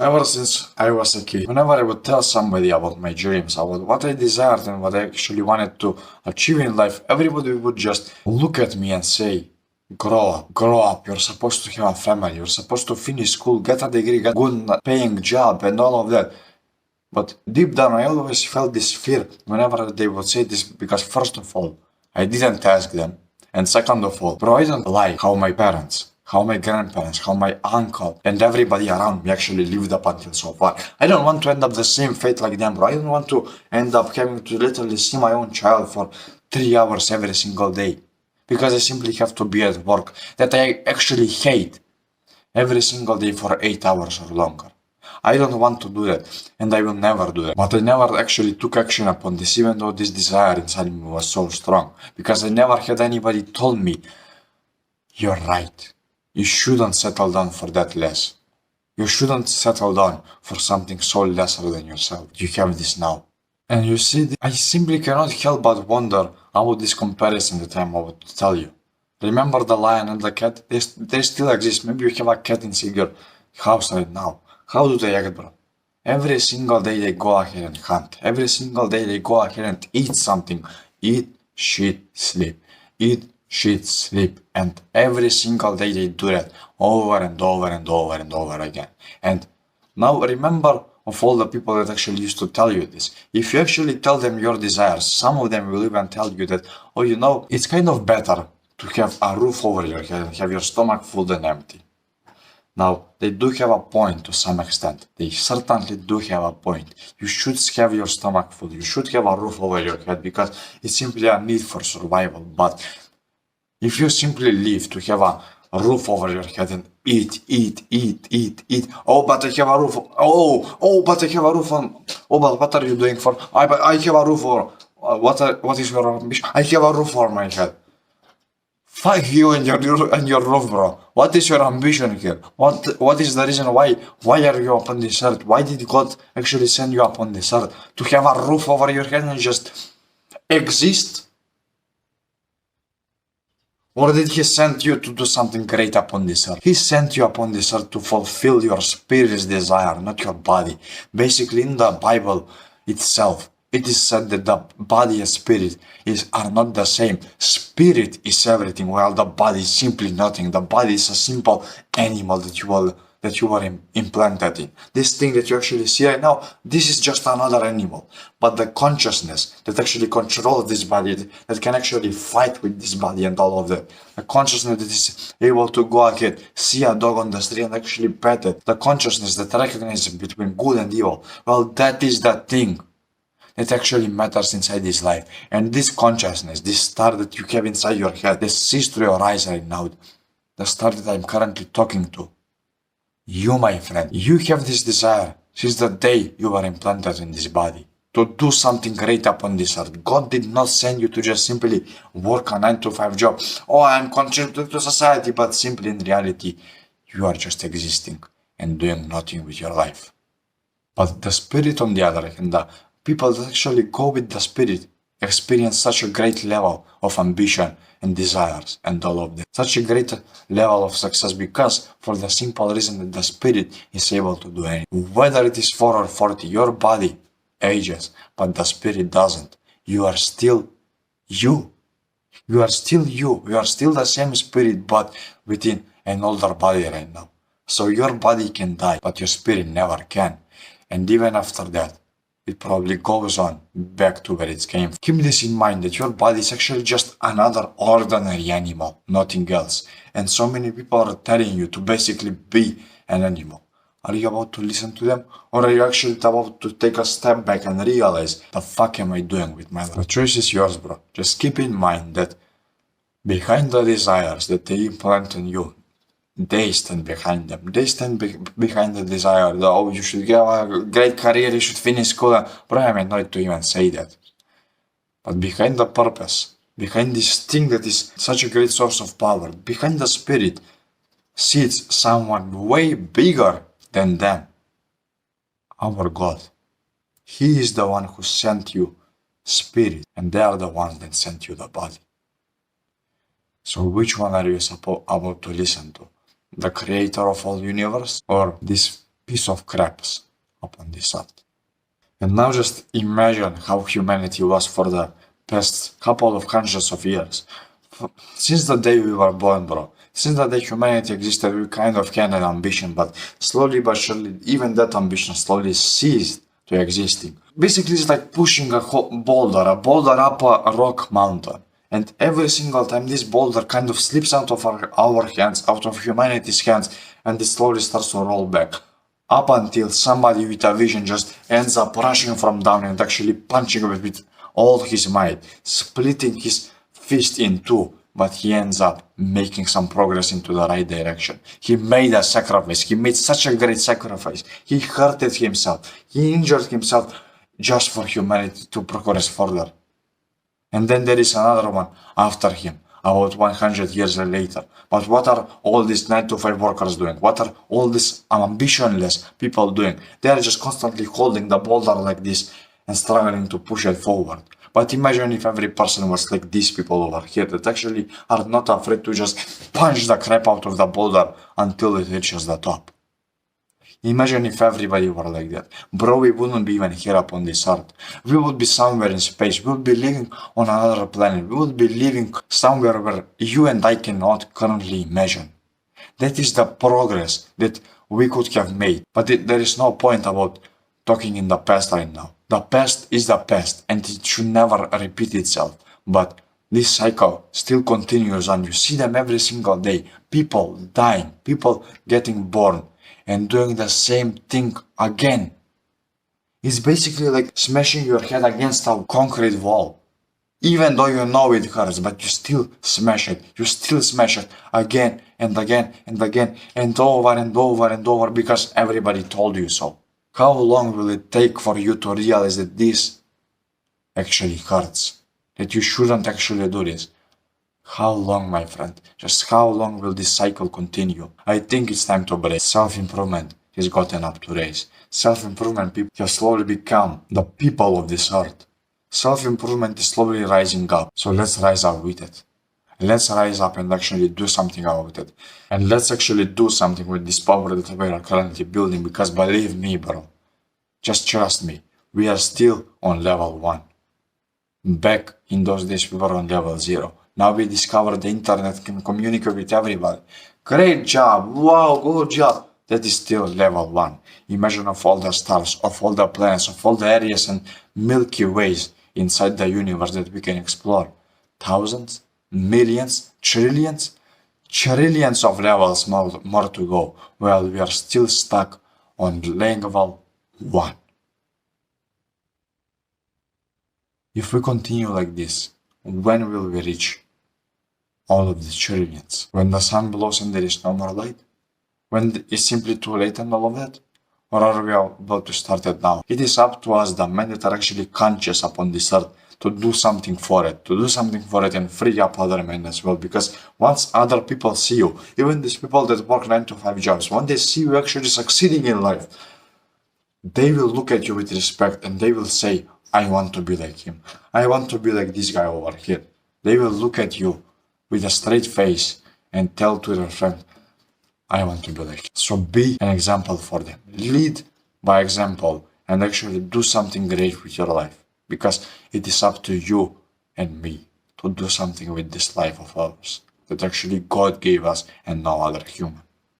Ever since I was a kid, whenever I would tell somebody about my dreams, about what I desired and what I actually wanted to achieve in life, everybody would just look at me and say, grow up, you're supposed to have a family, you're supposed to finish school, get a degree, get a good paying job and all of that. But deep down, I always felt this fear whenever they would say this because first of all, I didn't ask them. And second of all, bro, I don't like how my parents, how my grandparents, how my uncle, and everybody around me actually lived up until so far. I don't want to end up the same fate like them, bro. I don't want to end up having to literally see my own child for 3 hours every single day. Because I simply have to be at work that I actually hate every single day for 8 hours or longer. I don't want to do that, and I will never do that. But I never actually took action upon this, even though this desire inside me was so strong. Because I never had anybody told me, you're right. You shouldn't settle down for that less. You shouldn't settle down for something so lesser than yourself. You have this now. And you see, I simply cannot help but wonder about this comparison that I'm about to tell you. Remember the lion and the cat? They still exist. Maybe you have a cat inside your house right now. How do they act, bro? Every single day they go ahead and hunt. Every single day they go ahead and eat something. Eat, shit, sleep. Eat, shit, sleep. And every single day they do that over and over and over and over again. And now remember of all the people that actually used to tell you this. If you actually tell them your desires, some of them will even tell you that, oh, you know, it's kind of better to have a roof over your head and have your stomach full than empty. Now, they do have a point to some extent. They certainly do have a point. You should have your stomach full. You should have a roof over your head because it's simply a need for survival. But if you simply live to have a roof over your head and eat. Oh, but I have a roof. But I have a roof on. Oh, but what are you doing for? I have a roof over. What is your ambition? I have a roof over my head. Fuck you and your roof, bro. What is your ambition here? What is the reason why are you upon this earth? Why did God actually send you upon this earth? To have a roof over your head and just exist? Or did he send you to do something great upon this earth? He sent you upon this earth to fulfill your spirit's desire, not your body. Basically, in the Bible itself, it is said that the body and spirit are not the same. Spirit is everything, while the body is simply nothing. The body is a simple animal that you were implanted in. This thing that you actually see right now, this is just another animal. But the consciousness that actually controls this body, that can actually fight with this body and all of that. The consciousness that is able to go ahead, see a dog on the street and actually pet it. The consciousness that recognizes between good and evil. Well, that is the thing that actually matters inside this life. And this consciousness, this star that you have inside your head, that sees through your eyes right now, the star that I'm currently talking to, you, my friend, you have this desire since the day you were implanted in this body to do something great upon this earth. God did not send you to just simply work a 9-to-5 job. Oh, I'm contributing to society, but simply in reality, you are just existing and doing nothing with your life. But the spirit, on the other hand, the people that actually go with the spirit experience such a great level of ambition and desires and all of that. Such a great level of success because for the simple reason that the spirit is able to do anything. Whether it is 4 or 40, your body ages, but the spirit doesn't. You are still you. You are still you. You are still the same spirit, but within an older body right now. So your body can die, but your spirit never can. And even after that, it probably goes on back to where it came from. Keep this in mind that your body is actually just another ordinary animal, nothing else. And so many people are telling you to basically be an animal. Are you about to listen to them? Or are you actually about to take a step back and realize, the fuck am I doing with my life? The choice is yours, bro. Just keep in mind that behind the desires that they implant in you, they stand behind them. They stand behind the desire that, oh, you should get a great career, you should finish school. Bro, I'm annoyed to even say that. But behind the purpose, behind this thing that is such a great source of power, behind the spirit, sits someone way bigger than them. Our God. He is the one who sent you spirit, and they are the ones that sent you the body. So which one are you about to listen to? The creator of all universe or this piece of craps upon this earth. And now just imagine how humanity was for the past couple of hundreds of years. Since the day we were born, bro. Since the day humanity existed, we kind of had an ambition, but slowly but surely, even that ambition slowly ceased to existing. Basically, it's like pushing a boulder up a rock mountain. And every single time this boulder kind of slips out of our hands, out of humanity's hands, and it slowly starts to roll back. Up until somebody with a vision just ends up rushing from down and actually punching with all his might, splitting his fist in two, but he ends up making some progress into the right direction. He made a sacrifice. He made such a great sacrifice. He hurted himself. He injured himself just for humanity to progress further. And then there is another one after him, about 100 years later. But what are all these 9 to 5 workers doing? What are all these ambitionless people doing? They are just constantly holding the boulder like this and struggling to push it forward. But imagine if every person was like these people over here that actually are not afraid to just punch the crap out of the boulder until it reaches the top. Imagine if everybody were like that. Bro, we wouldn't be even here upon this earth. We would be somewhere in space. We would be living on another planet. We would be living somewhere where you and I cannot currently imagine. That is the progress that we could have made. But there is no point about talking in the past right now. The past is the past and it should never repeat itself. But this cycle still continues on. You see them every single day. People dying, people getting born, and doing the same thing again. It's basically like smashing your head against a concrete wall. Even though you know it hurts, but you still smash it. You still smash it again and again and again and over and over and over because everybody told you so. How long will it take for you to realize that this actually hurts? That you shouldn't actually do this? How long, my friend? Just how long will this cycle continue? I think it's time to break. Self-improvement has gotten up to race. Self-improvement people have slowly become the people of this earth. Self-improvement is slowly rising up. So let's rise up with it. Let's rise up and actually do something about it. And let's actually do something with this power that we are currently building, because believe me, bro, just trust me, we are still on level 1. Back in those days we were on level 0. Now we discovered the internet can communicate with everybody. Great job, wow, good job. That is still level 1. Imagine of all the stars, of all the planets, of all the areas and Milky Ways inside the universe that we can explore. Thousands, millions, trillions of levels more to go, while we are still stuck on level 1. If we continue like this, when will we reach all of the trillions? When the sun blows and there is no more light? When it's simply too late and all of that? Or are we about to start it now? It is up to us, the men that are actually conscious upon this earth, to do something for it, and free up other men as well. Because once other people see you, even these people that work 9 to 5 jobs, when they see you actually succeeding in life, they will look at you with respect and they will say, I want to be like him. I want to be like this guy over here. They will look at you with a straight face and tell to their friend, I want to be like him. So be an example for them. Lead by example and actually do something great with your life. Because it is up to you and me to do something with this life of ours that actually God gave us and no other human.